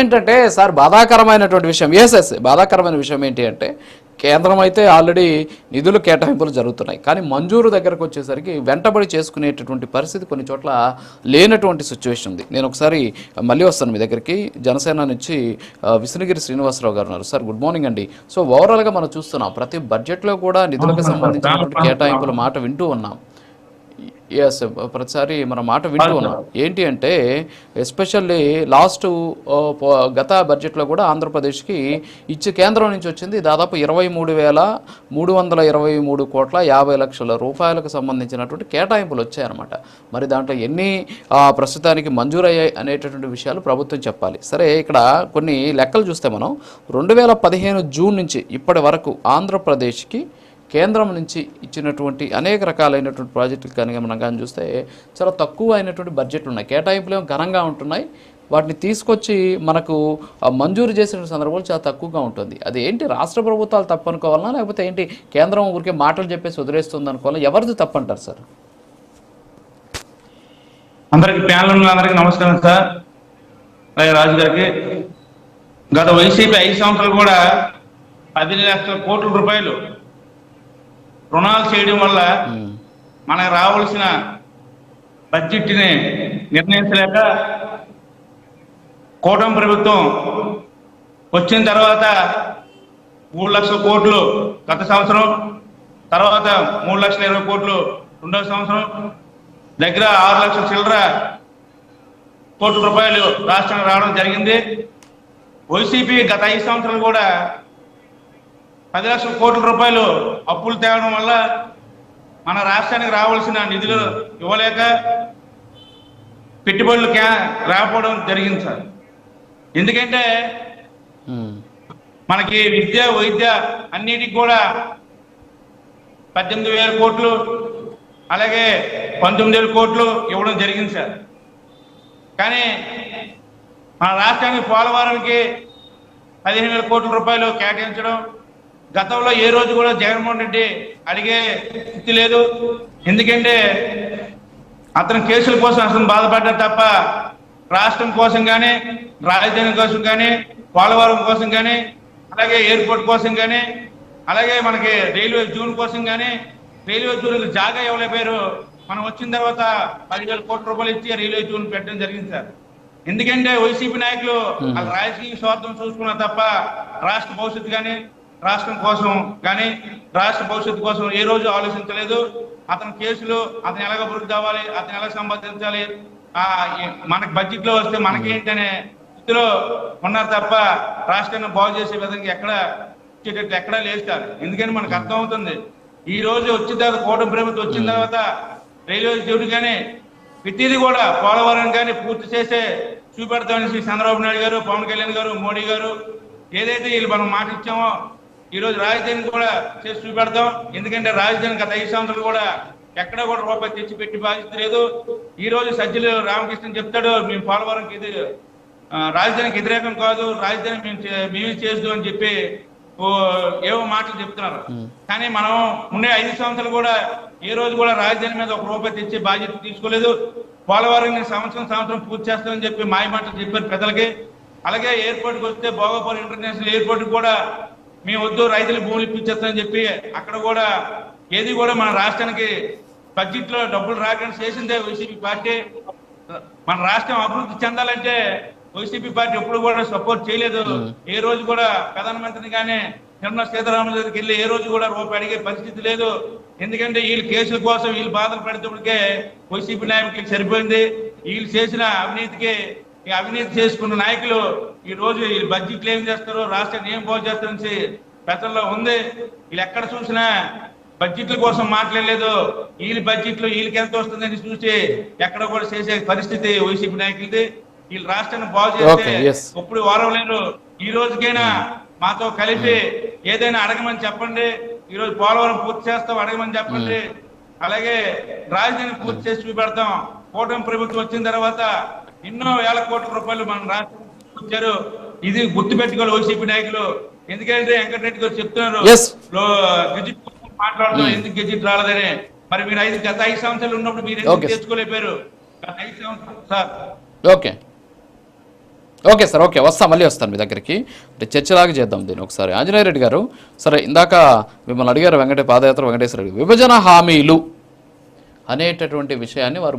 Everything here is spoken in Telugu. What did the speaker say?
ఏంటంటే సార్ బాధాకరమైనటువంటి విషయం బాధాకరమైన విషయం ఏంటి అంటే కేంద్రం అయితే ఆల్రెడీ నిధులు కేటాయింపులు జరుగుతున్నాయి, కానీ మంజూరు దగ్గరకు వచ్చేసరికి వెంటబడి చేసుకునేటటువంటి పరిస్థితి కొన్ని చోట్ల లేనటువంటి సిచ్యువేషన్ ఉంది. నేను ఒకసారి మళ్ళీ వస్తాను మీ దగ్గరికి. జనసేన నుంచి విష్ణుగిరి శ్రీనివాసరావు గారు ఉన్నారు. సార్ గుడ్ మార్నింగ్ అండి. సో ఓవరాల్గా మనం చూస్తున్నాం ప్రతి బడ్జెట్లో కూడా నిధులకు సంబంధించినటువంటి కేటాయింపుల మాట వింటూ ఉన్నాం. ప్రతిసారి మన మాట వింటూ ఉన్నాం. ఏంటి అంటే ఎస్పెషల్లీ గత బడ్జెట్లో కూడా ఆంధ్రప్రదేశ్కి కేంద్రం నుంచి వచ్చింది దాదాపు 23,323,50,00,000 రూపాయలకు సంబంధించినటువంటి కేటాయింపులు వచ్చాయన్నమాట. మరి దాంట్లో ఎన్ని ప్రస్తుతానికి మంజూరయ్యాయి అనేటటువంటి విషయాలు ప్రభుత్వం చెప్పాలి. సరే, ఇక్కడ కొన్ని లెక్కలు చూస్తే మనం 2015 జూన్ నుంచి ఇప్పటి వరకు ఆంధ్రప్రదేశ్కి కేంద్రం నుంచి ఇచ్చినటువంటి అనేక రకాలైనటువంటి ప్రాజెక్టులు కనుక మనం కానీ చూస్తే చాలా తక్కువ అయినటువంటి బడ్జెట్లు ఉన్నాయి. కేటాయింపులు ఏమో ఘనంగా ఉంటున్నాయి, వాటిని తీసుకొచ్చి మనకు మంజూరు చేసిన సందర్భాలు చాలా తక్కువగా ఉంటుంది. అది ఏంటి, రాష్ట్ర ప్రభుత్వాలు తప్పు అనుకోవాలన్నా లేకపోతే ఏంటి కేంద్రం ఊరికే మాటలు చెప్పేసి వదిలేస్తుంది అనుకోవాలా? ఎవరిది తప్పు అంటారు సార్? అందరికి ప్యానల్ అందరికీ నమస్కారం సార్. రాజు గారికి గత వైసీపీ 5 సంవత్సరాలు కూడా 10 లక్షల కోట్ల రూపాయలు రుణాలు చేయడం వల్ల మనకు రావాల్సిన బడ్జెట్ని నిర్ణయించలేక కూటమి ప్రభుత్వం వచ్చిన తర్వాత 3 లక్షల కోట్లు గత సంవత్సరం, తర్వాత 3,20,000 కోట్లు రెండవ సంవత్సరం, దగ్గర 6 లక్షల చిల్లర కోట్ల రూపాయలు రాష్ట్రానికి రావడం జరిగింది. వైసీపీ గత 5 సంవత్సరాలు కూడా 10 లక్షల కోట్ల రూపాయలు అప్పులు తేవడం వల్ల మన రాష్ట్రానికి రావాల్సిన నిధులు ఇవ్వలేక పెట్టుబడులు రాకపోవడం జరిగింది సార్. ఎందుకంటే మనకి విద్య, వైద్య అన్నిటికి కూడా 18,000 కోట్లు అలాగే 19,000 కోట్లు ఇవ్వడం జరిగింది సార్. కానీ మన రాష్ట్రానికి పోలవరానికి 15,000 కోట్ల రూపాయలు కేటాయించడం గతంలో ఏ రోజు కూడా జగన్మోహన్ రెడ్డి అడిగే స్థితి లేదు. ఎందుకంటే అతను కేసుల కోసం అసలు బాధపడ్డా తప్ప రాష్ట్రం కోసం కానీ, రాజధాని కోసం కానీ, పోలవరం కోసం కానీ, అలాగే ఎయిర్పోర్ట్ కోసం కానీ, అలాగే మనకి రైల్వే జోన్ కోసం కానీ, రైల్వే జోన్ జాగా ఇవ్వలేకపోయారు. మనం వచ్చిన తర్వాత 10,000 కోట్ల రూపాయలు ఇచ్చి రైల్వే జోన్ పెట్టడం జరిగింది సార్. ఎందుకంటే వైసీపీ నాయకులు వాళ్ళ రాజకీయ స్వార్థం చూసుకున్నా తప్ప రాష్ట్ర భవిష్యత్తు కానీ, రాష్ట్రం కోసం కానీ, రాష్ట్ర భవిష్యత్తు కోసం ఏ రోజు ఆలోచించలేదు. అతని కేసులు అతను ఎలాగ బురుకు తవ్వాలి, అతను ఎలా సంపాదించాలి, మనకి బడ్జెట్ లో వస్తే మనకేంటనే స్థితిలో ఉన్నారు తప్ప రాష్ట్రాన్ని బాగు చేసే విధంగా ఎక్కడా లేదు సార్. ఎందుకని మనకు అర్థం అవుతుంది. ఈ రోజు వచ్చిన తర్వాత కూటమి ప్రభుత్వం వచ్చిన తర్వాత రైల్వే జోన్ కానీ ప్రతిదీ కూడా పోలవరం కానీ పూర్తి చేసే చూపెడతామని చంద్రబాబు నాయుడు గారు, పవన్ కళ్యాణ్ గారు, మోడీ గారు ఏదైతే వీళ్ళు మనం మాట ఇచ్చామో ఈ రోజు రాజధాని కూడా చేసి చూపెడతాం. ఎందుకంటే రాజధాని గత 5 సంవత్సరాలు కూడా ఎక్కడ కూడా రూపాయి తెచ్చి పెట్టి బాధ్యత లేదు. ఈ రోజు సజ్జలు రామకృష్ణ చెప్తాడు, మేము పోలవరంకి ఇది రాజధానికి వ్యతిరేకం కాదు, రాజధాని మేమే చేస్తూ అని చెప్పి ఏవో మాటలు చెప్తున్నారు. కానీ మనం ఉండే 5 సంవత్సరాలు కూడా ఏ రోజు కూడా రాజధాని మీద 1 రూపాయి తెచ్చి బాధ్యత తీసుకోలేదు. పోలవరం సంవత్సరం పూర్తి చేస్తామని చెప్పి మాయ మాటలు చెప్పారు ప్రజలకి. అలాగే ఎయిర్పోర్ట్కి వస్తే భోగాపురం ఇంటర్నేషనల్ ఎయిర్పోర్ట్ కూడా మేము వద్దు, రైతులు భూములు ఇప్పించేస్తామని చెప్పి అక్కడ కూడా ఏది కూడా మన రాష్ట్రానికి బడ్జెట్ లో డబ్బులు రాకుండా చేసిందే వైసీపీ పార్టీ. మన రాష్ట్రం అభివృద్ధి చెందాలంటే వైసీపీ పార్టీ ఎప్పుడు కూడా సపోర్ట్ చేయలేదు. ఏ రోజు కూడా ప్రధానమంత్రిని కానీ నిర్మలా సీతారామన్ దగ్గరికి వెళ్ళి ఏ రోజు కూడా రూపాయి అడిగే పరిస్థితి లేదు. ఎందుకంటే వీళ్ళు కేసుల కోసం వీళ్ళు బాధలు పడేటప్పటికే వైసీపీ నాయకులకి సరిపోయింది. వీళ్ళు చేసిన అవినీతికి అవినీతి చేసుకున్న నాయకులు ఈ రోజు వీళ్ళు బడ్జెట్లు ఏం చేస్తారో, రాష్ట్రాన్ని ఏం బాగు చేస్తారని ప్రజల్లో ఉంది. వీళ్ళు ఎక్కడ చూసినా బడ్జెట్ల కోసం మాట్లాడలేదు. వీళ్ళ బడ్జెట్లు వీళ్ళకి ఎంత వస్తుందని చూసి ఎక్కడ కూడా చేసే పరిస్థితి వైసీపీ నాయకులది. వీళ్ళు రాష్ట్రాన్ని బాగు చేస్తే ఇప్పుడు వారం లేరు. ఈ రోజుకైనా మాతో కలిపి ఏదైనా అడగమని చెప్పండి. ఈ రోజు పోలవరం పూర్తి చేస్తాం అడగమని చెప్పండి. అలాగే రాజధాని పూర్తి చేసి చూపెడతాం. కూటమి ప్రభుత్వం వచ్చిన తర్వాత ఎన్నో వేల కోట్ల రూపాయలు మన రాష్ట్రం వచ్చారు. ఇది గుర్తుపెట్టుకోవాలి వైసీపీ నాయకులు. ఎందుకంటే వెంకటరెడ్డి గారు చెప్తున్నారు గెజిట్ మాట్లాడుతున్నాం, ఎందుకు గెజిట్ రాలేదని. మరి మీరు గత 5 సంవత్సరాలు ఉన్నప్పుడు మీరు ఎందుకు తెచ్చుకోలేకపోయారు? గత 5 సంవత్సరాలు sir. Okay, okay sir, okay, మళ్ళీ వస్తాను మీ దగ్గరికి. అంటే చర్చలాగా చేద్దాం దీన్ని ఒకసారి. ఆంజనేయ రెడ్డి గారు, సరే ఇందాక మిమ్మల్ని అడిగారు పాదయాత్ర వెంకటేశ్వర రెడ్డి, విభజన హామీలు అనేటటువంటి విషయాన్ని వారు